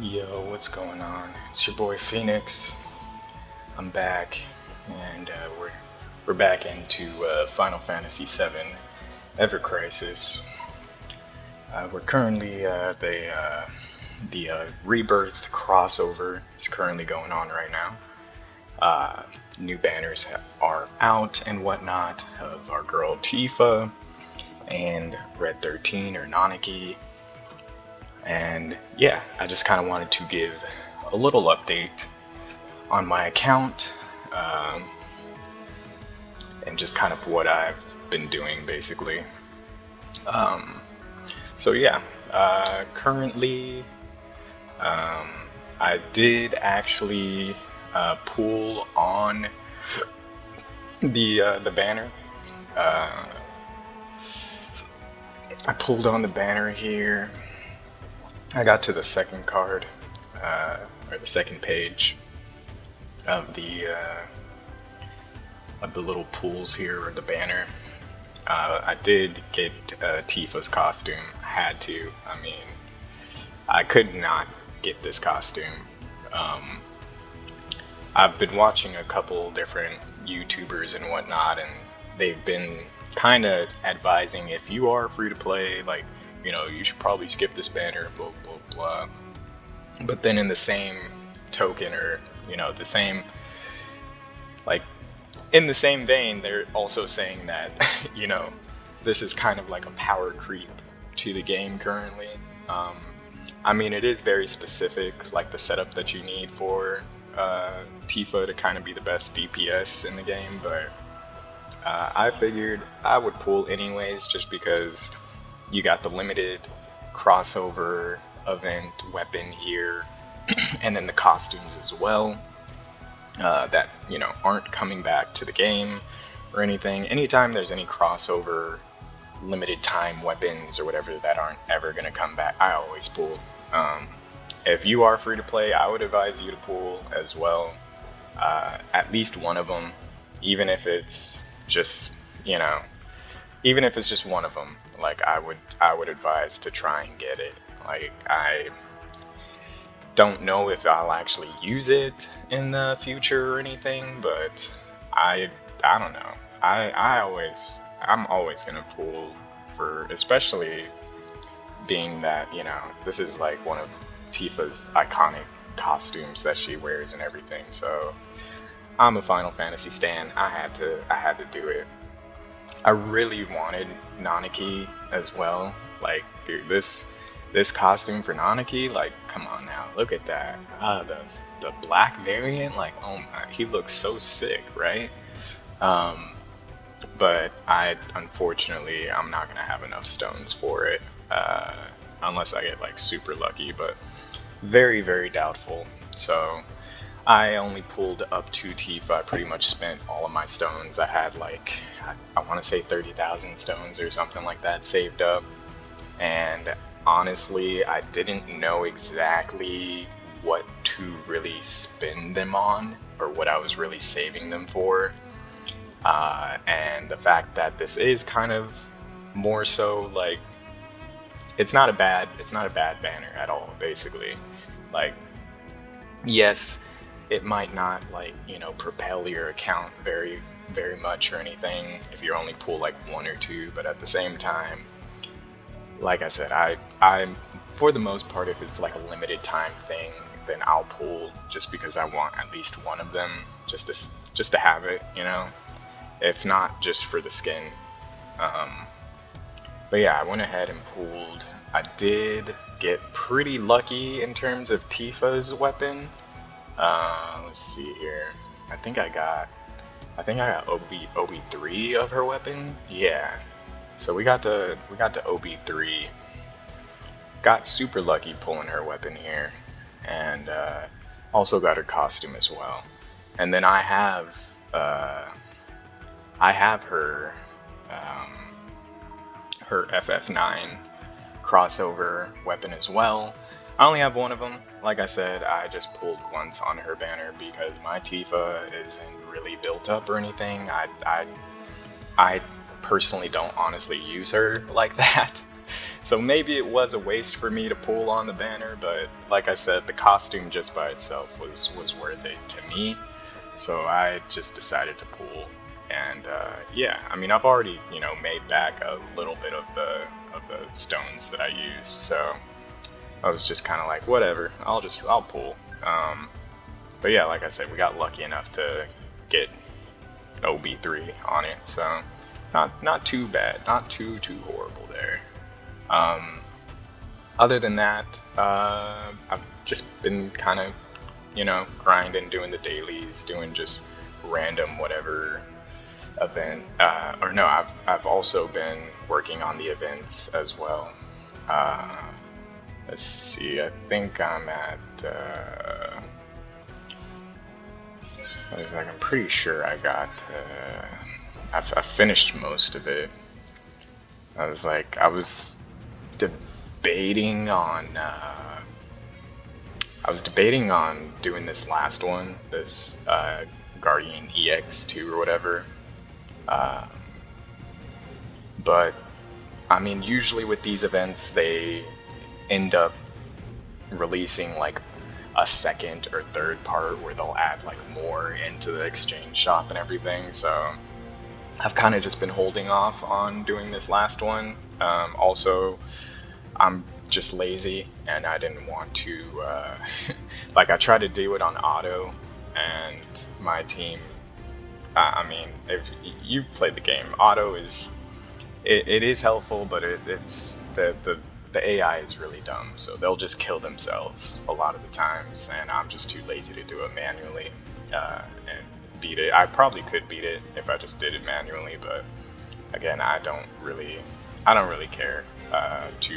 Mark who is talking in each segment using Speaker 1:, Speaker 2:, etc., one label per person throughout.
Speaker 1: Yo, what's going on? It's your boy Phoenix. I'm back, and we're back into Final Fantasy VII Ever Crisis. We're currently the Rebirth crossover is currently going on right now. New banners are out and whatnot of our girl Tifa and Red 13 or Nanaki. And yeah, I just kind of wanted to give a little update on my account and just kind of what I've been doing basically. So yeah, currently I did actually pull on the banner. I pulled on the banner here. I got to the second card, or the second page of the little pools here, or the banner. I did get Tifa's costume. I had to. I mean, I could not get this costume. I've been watching a couple different YouTubers and whatnot, and they've been kind of advising if you are free to play, like, you should probably skip this banner, blah, blah, blah. But then in the same token, or, the same, like, in the same vein, they're also saying that, this is kind of like a power creep to the game currently. I mean, it is very specific, like the setup that you need for Tifa to kind of be the best DPS in the game, but I figured I would pull anyways, just because you got the limited crossover event weapon here, and then the costumes as well, that, aren't coming back to the game or anything. Anytime there's any crossover limited time weapons or whatever that aren't ever going to come back, I always pull. If you are free to play, I would advise you to pull as well. At least one of them, even if it's just, even if it's just one of them. Like, I would advise to try and get it. Like, I don't know if I'll actually use it in the future or anything, but I don't know. I'm always gonna pull for, especially being that, this is like one of Tifa's iconic costumes that she wears and everything. So I'm a Final Fantasy stan. I had to do it. I really wanted Nanaki as well. Like, dude, this costume for Nanaki, like, come on now, look at that. The black variant, like, oh my, he looks so sick, right? But unfortunately, I'm not gonna have enough stones for it, unless I get like super lucky, but very, very doubtful. So I only pulled up to Tifa. I pretty much spent all of my stones. I had like, I want to say 30,000 stones or something like that saved up. And honestly, I didn't know exactly what to really spend them on, or what I was really saving them for. And the fact that this is kind of more so like, it's not a bad banner at all, basically. Like, yes, it might not, like, propel your account very, very much or anything if you only pull like one or two, but at the same time, like I said, I for the most part, if it's like a limited time thing, then I'll pull just because I want at least one of them, just to have it, if not just for the skin. But yeah, I went ahead and pulled. I did get pretty lucky in terms of Tifa's weapon. Let's see here. I think I got OB3 of her weapon. Yeah. So we got to OB3. Got super lucky pulling her weapon here, and also got her costume as well. And then I have her her FF9 crossover weapon as well. I only have one of them. Like I said, I just pulled once on her banner because my Tifa isn't really built up or anything. I personally don't honestly use her like that. So maybe it was a waste for me to pull on the banner, but like I said, the costume just by itself was worth it to me. So I just decided to pull, and yeah, I mean I've already made back a little bit of the stones that I used, so I was just kind of like, whatever, I'll pull. But yeah, like I said, we got lucky enough to get OB3 on it, so not too bad, not too horrible there. Other than that, I've just been kind of grinding, doing the dailies, doing just random whatever event. Or no, I've also been working on the events as well. Let's see, I think I'm at. I'm pretty sure I got. I finished most of it. I was debating on. I was debating on doing this last one, this Guardian EX2 or whatever. But I mean, usually with these events, they end up releasing like a second or third part where they'll add like more into the exchange shop and everything. So I've kind of just been holding off on doing this last one. Also, I'm just lazy and I didn't want to like I tried to do it on auto, and my team, I mean, if you've played the game, auto is it is helpful, but it's the AI is really dumb, so they'll just kill themselves a lot of the times, and I'm just too lazy to do it manually and beat it. I probably could beat it if I just did it manually, but again, I don't really care to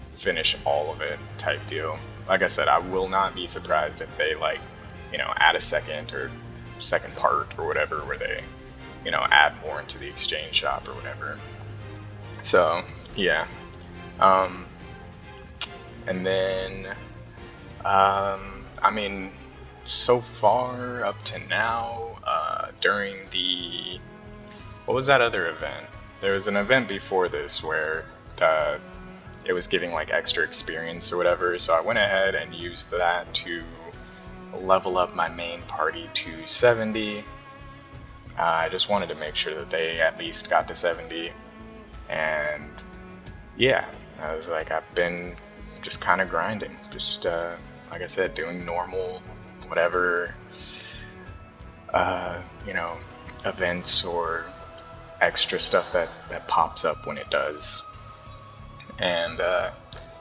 Speaker 1: finish all of it type deal. Like I said, I will not be surprised if they add a second part or whatever where they add more into the exchange shop or whatever. So yeah. And then I mean, so far up to now, during the, what was that other event? There was an event before this where it was giving like extra experience or whatever, so I went ahead and used that to level up my main party to 70. I just wanted to make sure that they at least got to 70, and yeah, I was like, I've been just kind of grinding, just like I said, doing normal whatever events or extra stuff that pops up when it does. And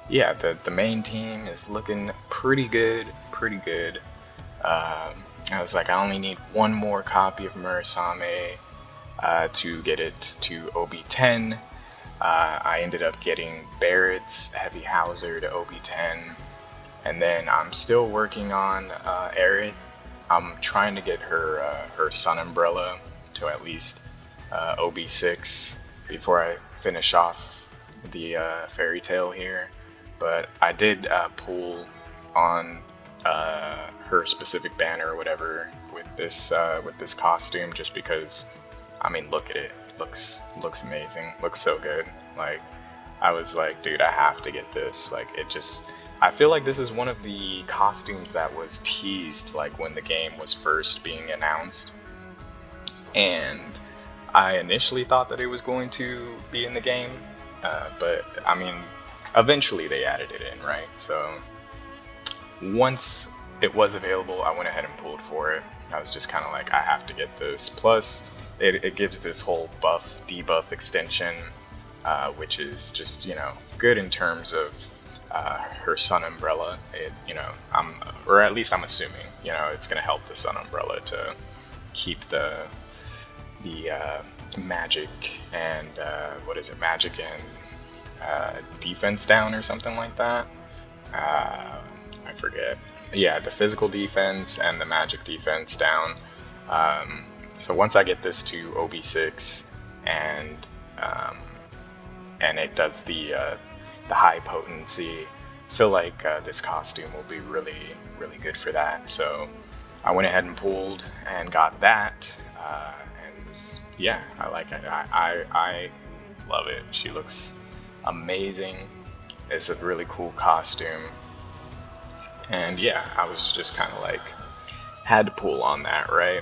Speaker 1: yeah, the main team is looking pretty good. I was like, I only need one more copy of Murasame to get it to OB10. I ended up getting Barrett's Heavy Hauser to OB10, and then I'm still working on Aerith. I'm trying to get her Sun Umbrella to at least OB6 before I finish off the Fairy Tale here. But I did pull on her specific banner or whatever with this costume, just because, I mean, look at it. Looks amazing. Looks so good. Like, I was like, dude, I have to get this. Like, I feel like this is one of the costumes that was teased like when the game was first being announced, and I initially thought that it was going to be in the game, but I mean, eventually they added it in, right? So once it was available, I went ahead and pulled for it. I was just kind of like, I have to get this. Plus, it gives this whole debuff extension, which is just, good in terms of her Sun Umbrella. Or at least I'm assuming, it's going to help the Sun Umbrella to keep the magic and, magic and defense down or something like that. I forget. Yeah, the physical defense and the magic defense down. So once I get this to OB6 and it does the high potency, I feel like this costume will be really good for that. So I went ahead and pulled and got that, and yeah, I like it. I love it. She looks amazing. It's a really cool costume. And yeah, I was just kind of like, had to pull on that, right?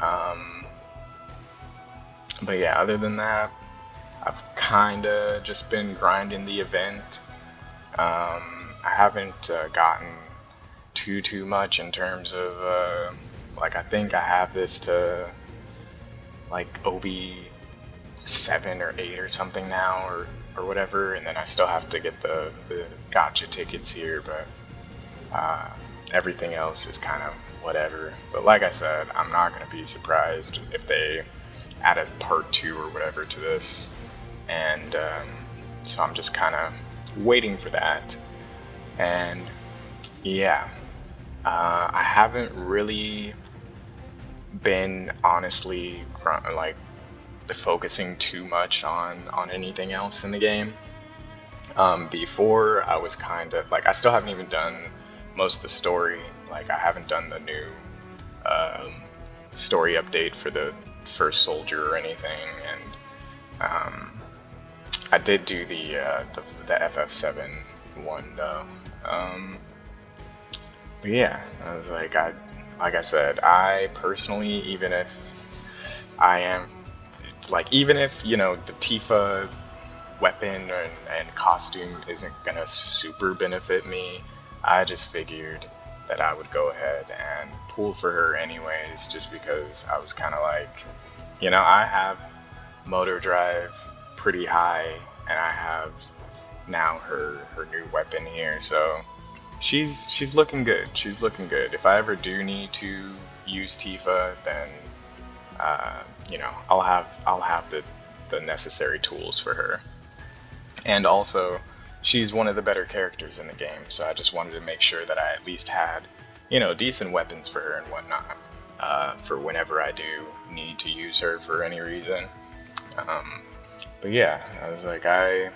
Speaker 1: Um, but yeah, other than that, I've kind of just been grinding the event. I haven't gotten too much in terms of like I think I have this to like OB7 or 8 or something now or whatever, and then I still have to get the gotcha tickets here, but uh, everything else is kind of whatever. But like I said, I'm not gonna be surprised if they add a part 2 or whatever to this, and so I'm just kind of waiting for that. And yeah, I haven't really been honestly like focusing too much on anything else in the game. Before I was kind of like, I still haven't even done most of the story. Like I haven't done the new story update for the first soldier or anything, and I did do the FF7 one though. But yeah, I was like, like I said, I personally, even if I am like, even if you know the Tifa weapon and costume isn't gonna super benefit me, I just figured that I would go ahead and pull for her anyways, just because I was kind of like, you know, I have motor drive pretty high, and I have now her new weapon here, so she's looking good. She's looking good. If I ever do need to use Tifa, then you know, I'll have the necessary tools for her. And also, she's one of the better characters in the game, so I just wanted to make sure that I at least had, you know, decent weapons for her and whatnot, for whenever I do need to use her for any reason. But yeah, I was like, I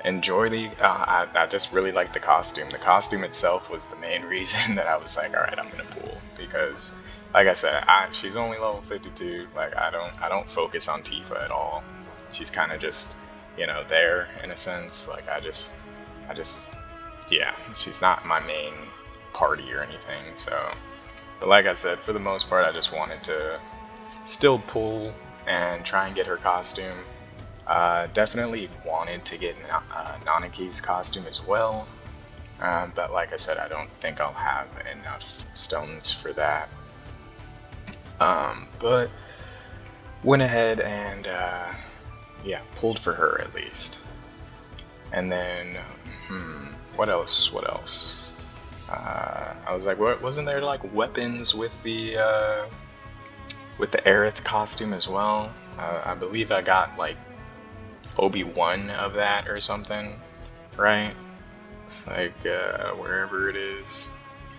Speaker 1: enjoy I just really like the costume. The costume itself was the main reason that I was like, all right, I'm gonna pull, because like I said, she's only level 52. Like I don't focus on Tifa at all. She's kind of just, you know, there in a sense. Like I just yeah, she's not my main party or anything. So, but like I said, for the most part, I just wanted to still pull and try and get her costume. Definitely wanted to get Nanaki's costume as well, but like I said, I don't think I'll have enough stones for that. But went ahead and yeah, pulled for her at least. And then, what else? What else? I was like, what, wasn't there like weapons with the Aerith costume as well? I believe I got like Obi-Wan of that or something, right? It's like wherever it is.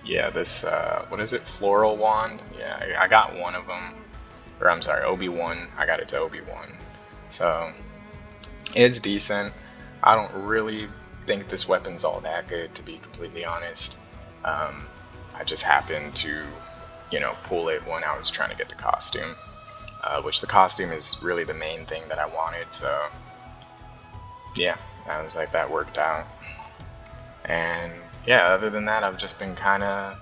Speaker 1: Yeah, this what is it? Floral wand. Yeah, I got one of them. Or I'm sorry, Obi-Wan. I got it to Obi-Wan. So it's decent. I don't really think this weapon's all that good, to be completely honest. I just happened to, you know, pull it when I was trying to get the costume, which the costume is really the main thing that I wanted. So yeah, I was like, that worked out. And yeah, other than that, I've just been kind of,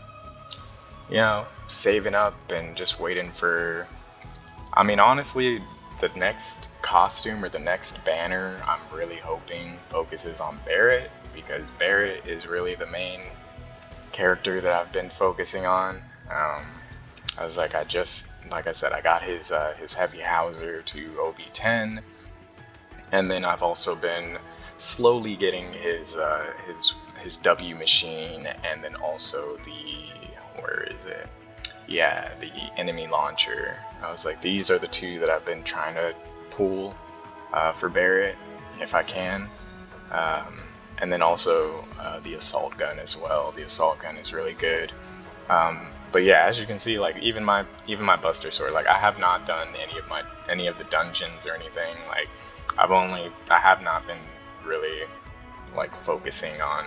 Speaker 1: you know, saving up and just waiting for, I mean, honestly, the next costume or the next banner, I'm really hoping focuses on Barrett, because Barrett is really the main character that I've been focusing on. I was like, like I said, I got his heavy Hauser to OB10, and then I've also been slowly getting his W machine, and then also where is it? Yeah, the enemy launcher. I was like, these are the two that I've been trying to pull for Barrett, if I can. And then also the assault gun as well. The assault gun is really good. But yeah, as you can see, like even my Buster Sword, like I have not done any of the dungeons or anything. Like I have not been really like focusing on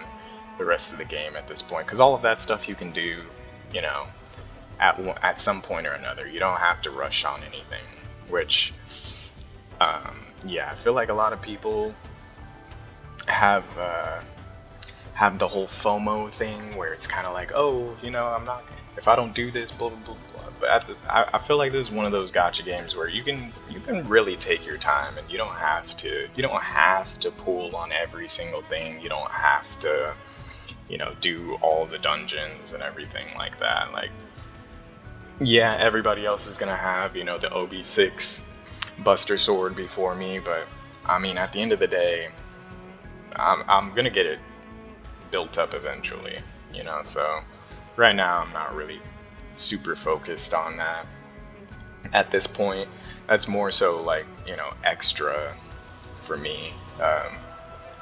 Speaker 1: the rest of the game at this point, because all of that stuff you can do, you know, at some point or another. You don't have to rush on anything, which yeah, I feel like a lot of people have have the whole FOMO thing where it's kind of like, oh, you know, I'm not, if I don't do this, blah blah blah blah. But I feel like this is one of those gacha games where you can really take your time, and you don't have to pull on every single thing. You don't have to, you know, do all the dungeons and everything like that. Like, yeah, everybody else is gonna have, you know, the OB6 Buster Sword before me, but I mean, at the end of the day, I'm gonna get it built up eventually, you know. So right now, I'm not really super focused on that at this point. That's more so like, you know, extra for me,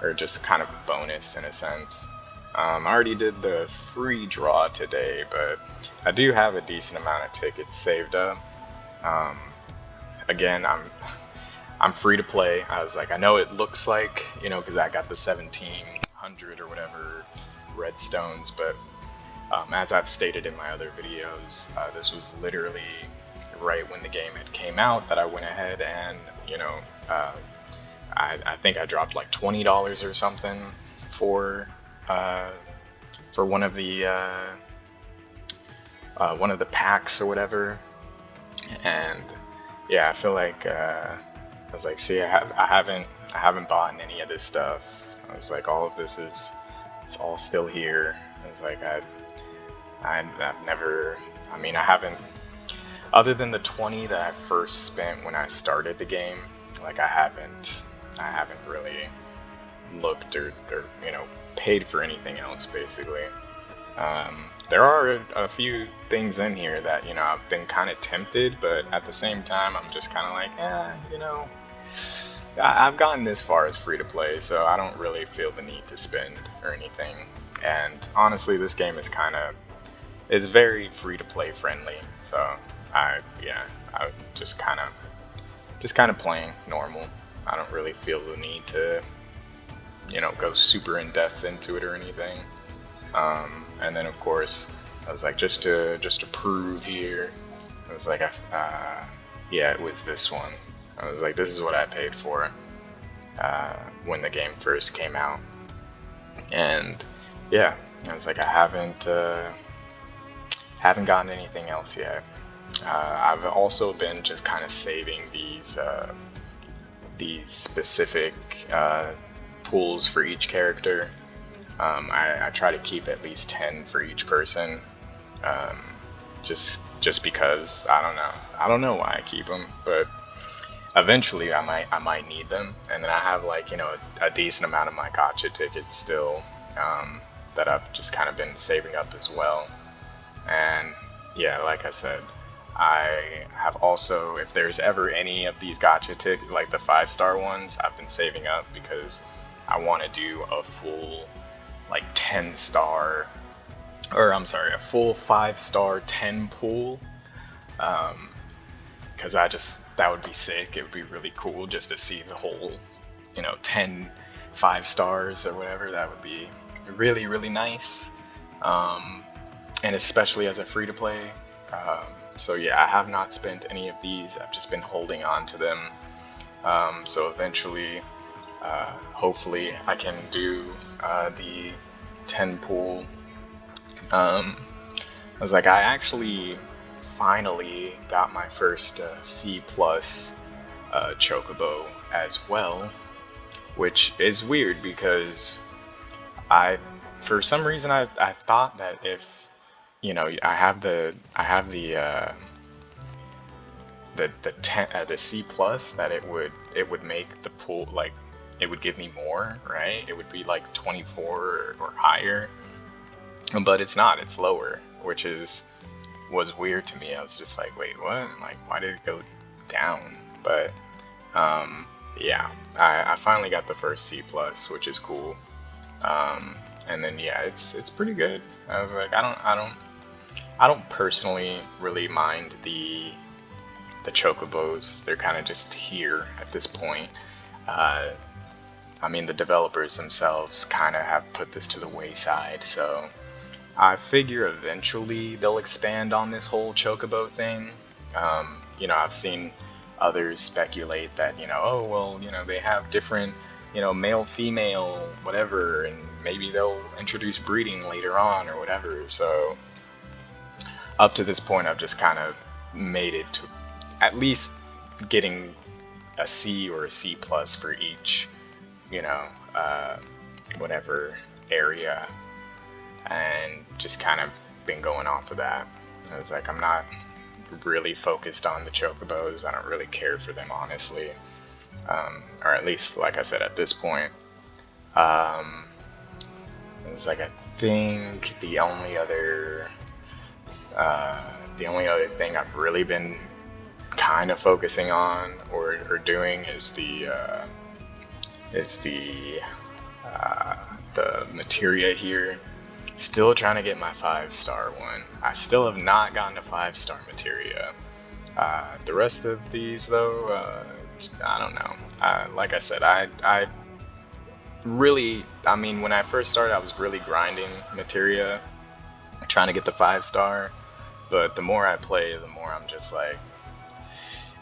Speaker 1: or just kind of a bonus in a sense. I already did the free draw today, but I do have a decent amount of tickets saved up. Again, I'm free to play. I was like, I know it looks like, you know, because I got the 1700 or whatever redstones, but as I've stated in my other videos, this was literally right when the game had came out that I went ahead and, you know, I think I dropped like $20 or something for one of the packs or whatever. And yeah, I feel like I was like, see, I haven't bought any of this stuff. I was like, all of this it's all still here. I was like, I've never, I mean, I haven't, other than the 20 that I first spent when I started the game, like I haven't really looked or you know, paid for anything else basically. There are a few things in here that, you know, I've been kind of tempted, but at the same time, I'm just kind of like, you know, I've gotten this far as free to play, so I don't really feel the need to spend or anything. And honestly, this game is it's very free to play friendly. So I just kind of playing normal. I don't really feel the need to, you know, go super in depth into it or anything. And then of course, I was like, just to prove here, I was like, yeah, it was this one. I was like, this is what I paid for when the game first came out. And yeah, I was like, I haven't gotten anything else yet. I've also been just kind of saving these specific pools for each character. I try to keep at least 10 for each person, just because I don't know why I keep them, but eventually I might need them. And then I have, like, you know, a decent amount of my gacha tickets still that I've just kind of been saving up as well. And yeah, like I said, I have also, if there's ever any of these gacha tickets, like the 5-star ones, I've been saving up because I want to do a full, like, 10-star, or I'm sorry, a full 5-star 10 pool, because that would be sick. It would be really cool just to see the whole, you know, 10 5-stars or whatever. That would be really, really nice, and especially as a free-to-play. So yeah, I have not spent any of these. I've just been holding on to them, so eventually, hopefully I can do the 10 pool. I was like, I actually finally got my first C+ chocobo as well, which is weird because for some reason I thought that if, you know, I have the C+, that it would make the pool, like, it would give me more, right? It would be like 24 or higher, but it's not. It's lower, which was weird to me. I was just like, wait, what? Like, why did it go down? But yeah, I finally got the first C+, which is cool. And then yeah, it's pretty good. I was like, I don't personally really mind the chocobos. They're kind of just here at this point. I mean, the developers themselves kind of have put this to the wayside, so I figure eventually they'll expand on this whole chocobo thing. You know, I've seen others speculate that, you know, oh, well, you know, they have different you know, male, female, whatever, and maybe they'll introduce breeding later on or whatever. So up to this point, I've just kind of made it to at least getting a C or a C plus for each, you know, whatever area, and just kind of been going off of that. I was like, I'm not really focused on the chocobos. I don't really care for them, honestly. Or at least, like I said, at this point. It's like, I think the only other thing I've really been kind of focusing on or doing is the materia here. Still trying to get my 5-star one. I still have not gotten a 5-star materia. The rest of these, though, I don't know. Like I said, I mean, when I first started, I was really grinding materia, trying to get the 5-star. But the more I play, the more I'm just like,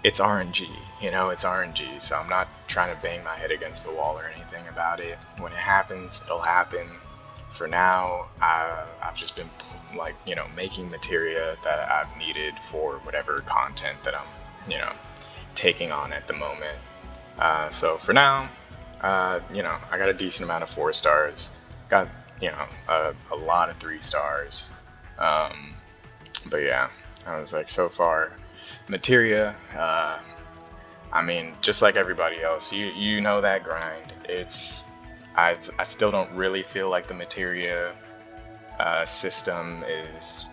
Speaker 1: it's RNG, you know, it's RNG. So I'm not trying to bang my head against the wall or anything about it. When it happens, it'll happen. For now, I've just been, like, you know, making materia that I've needed for whatever content that I'm, you know, taking on at the moment. So for now, you know, I got a decent amount of 4 stars. Got, you know, a lot of 3 stars. But yeah, I was like, so far, materia, I mean, just like everybody else, you know that grind. I still don't really feel like the materia system is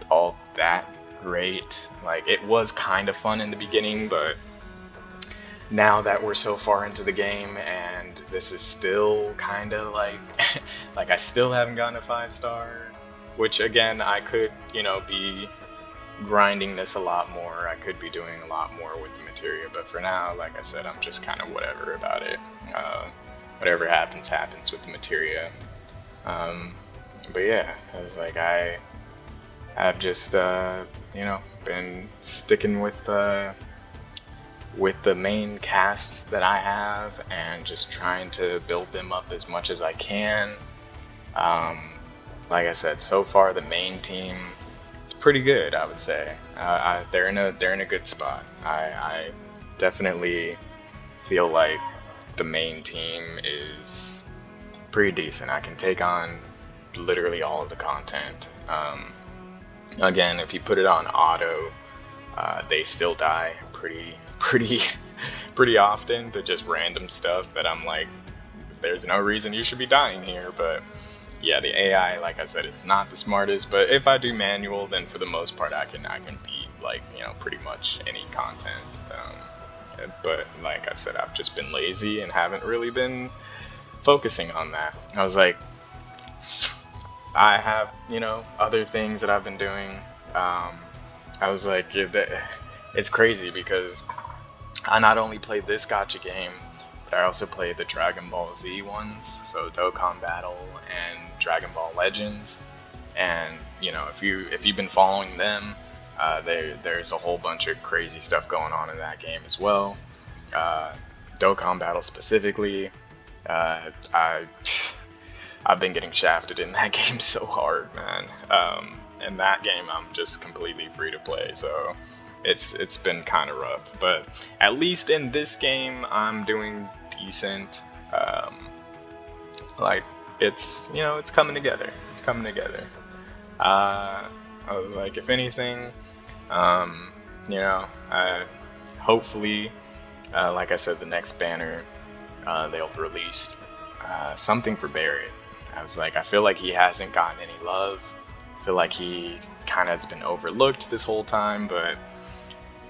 Speaker 1: all that great. Like, it was kind of fun in the beginning, but now that we're so far into the game and this is still kind of like, like, I still haven't gotten a 5-star, which again, I could, you know, be grinding this a lot more. I could be doing a lot more with the materia, but for now, like I said, I'm just kind of whatever about it. Whatever happens with the materia. But yeah, I was like, I've just, you know, been sticking with the main casts that I have and just trying to build them up as much as I can. Like I said, so far the main team is pretty good, I would say. They're in a good spot. I definitely feel like the main team is pretty decent. I can take on literally all of the content. Again, if you put it on auto, they still die pretty often to just random stuff that I'm like, there's no reason you should be dying here. But yeah, the AI, like I said, it's not the smartest, but if I do manual, then for the most part I can beat, like, you know, pretty much any content. But like I said, I've just been lazy and haven't really been focusing on that. I was like, I have, you know, other things that I've been doing. I was like, it's crazy because I not only played this gacha game, but I also played the Dragon Ball Z ones, so Dokkan Battle and Dragon Ball Legends. And you know, if you've been following them, there's a whole bunch of crazy stuff going on in that game as well. Dokkan Battle specifically, I've been getting shafted in that game so hard, man. In that game, I'm just completely free to play, so it's been kind of rough. But at least in this game, I'm doing decent. Like, it's, you know, it's coming together. It's coming together. I was like, if anything, you know, hopefully, like I said, the next banner, they'll release something for Barrett. I was like, I feel like he hasn't gotten any love. I feel like he kind of has been overlooked this whole time, but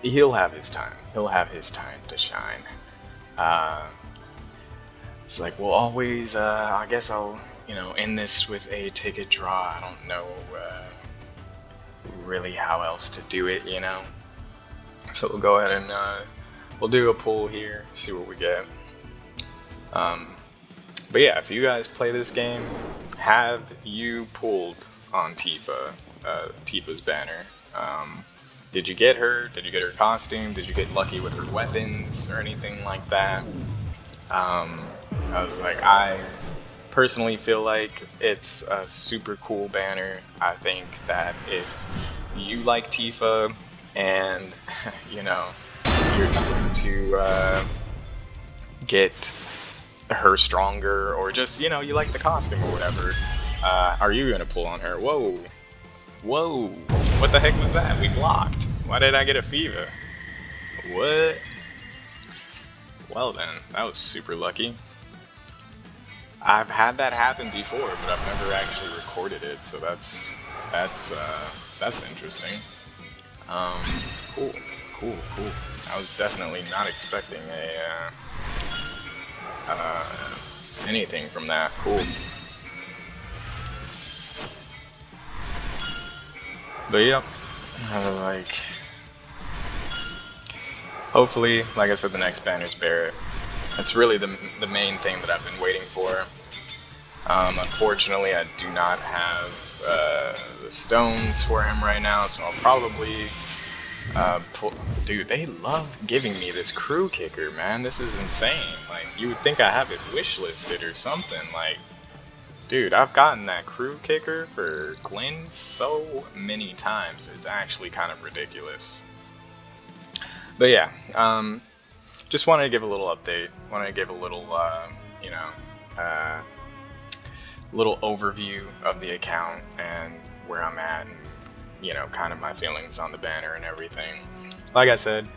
Speaker 1: he'll have his time. He'll have his time to shine. It's like, we'll always, I guess I'll, you know, end this with a ticket draw. I don't know really how else to do it, you know. So we'll go ahead and we'll do a pull here, see what we get. But yeah, if you guys play this game, have you pulled on Tifa, Tifa's banner? Did you get her? Did you get her costume? Did you get lucky with her weapons or anything like that? I was like, I personally feel like it's a super cool banner. I think that if you like Tifa and you know you're trying to get her stronger, or just you like the costume or whatever, are you gonna pull on her? Whoa, whoa! What the heck was that? We blocked. Why did I get a fever? What? Well then, that was super lucky. I've had that happen before, but I've never actually recorded it, so that's interesting. Um, cool, cool. I was definitely not expecting anything from that. Cool. But yep, like, hopefully, like I said, the next banner's Barret. That's really the main thing that I've been waiting for. Unfortunately, I do not have the stones for him right now, so I'll probably pull. Dude, they love giving me this crew kicker, man. This is insane. Like, you would think I have it wishlisted or something. Like, dude, I've gotten that crew kicker for Glenn so many times. It's actually kind of ridiculous. But yeah, just wanted to give a little update. Wanted to give a little, little overview of the account and where I'm at, and kind of my feelings on the banner and everything. Like I said,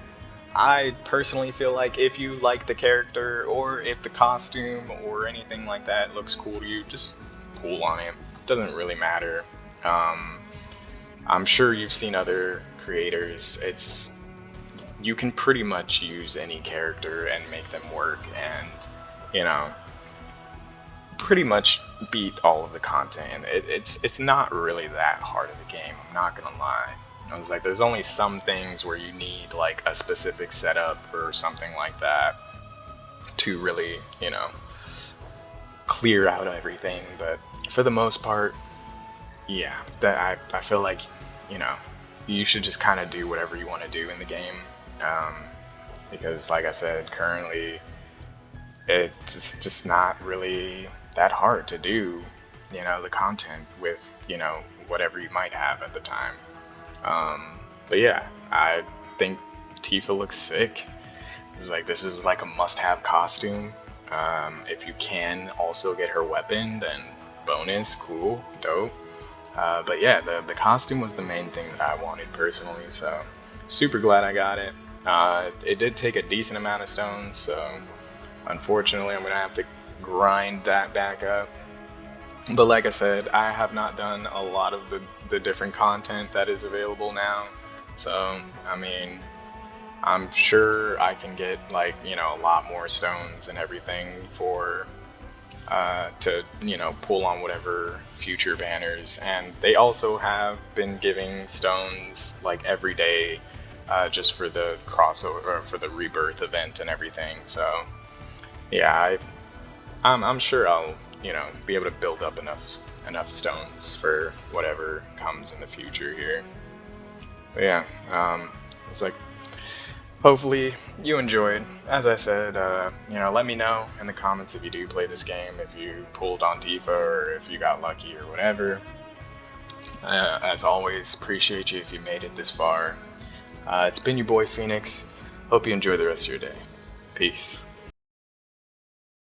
Speaker 1: I personally feel like if you like the character, or if the costume or anything like that looks cool to you, just pull on it. Doesn't really matter. I'm sure you've seen other creators. You can pretty much use any character and make them work, and pretty much beat all of the content. It's not really that hard of a game, I'm not gonna lie. I was like, there's only some things where you need like a specific setup or something like that to really, clear out everything. But for the most part, yeah, that I feel like, you should just kind of do whatever you want to do in the game. Because like I said, currently it's just not really that hard to do, the content with, whatever you might have at the time. But yeah, I think Tifa looks sick. This is like a must-have costume. If you can also get her weapon, then bonus, cool, dope. But yeah, the costume was the main thing that I wanted personally, so super glad I got it. It did take a decent amount of stones, so unfortunately I'm gonna have to grind that back up. But like I said, I have not done a lot of the different content that is available now, so I mean, I'm sure I can get like a lot more stones and everything for to pull on whatever future banners. And they also have been giving stones like every day, just for the crossover, or for the Rebirth event and everything. So yeah, I'm sure I'll be able to build up enough stones for whatever comes in the future here. But yeah, it's like, hopefully you enjoyed. As I said, let me know in the comments if you do play this game, if you pulled on Tifa, or if you got lucky or whatever. As always, appreciate you if you made it this far. It's been your boy Phoenix. Hope you enjoy the rest of your day. Peace.